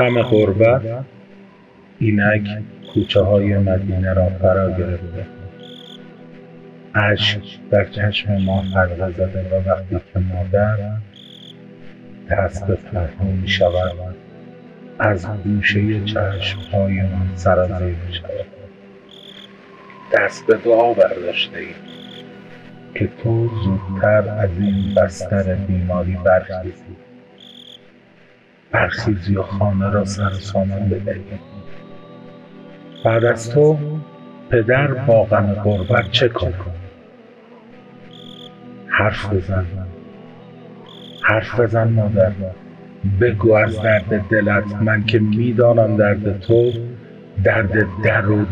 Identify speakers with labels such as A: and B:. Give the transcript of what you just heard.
A: غم غربت اینک کوچه های مدینه را فرا گرفته. اشک در چشم ما حلقه زده و وقتی که مادر دست به پهلو می شود از گوشه چشمهای من سرازیر می شود. دست به دعا برداشته ایم که تو زودتر از این بستر بیماری برخیزی و خانه را سر و سامان بدهی. بعد از تو پدر با غم غربت چه کن؟ حرف بزن مادر، بگو از درد دلت، من که میدانم درد تو درد در و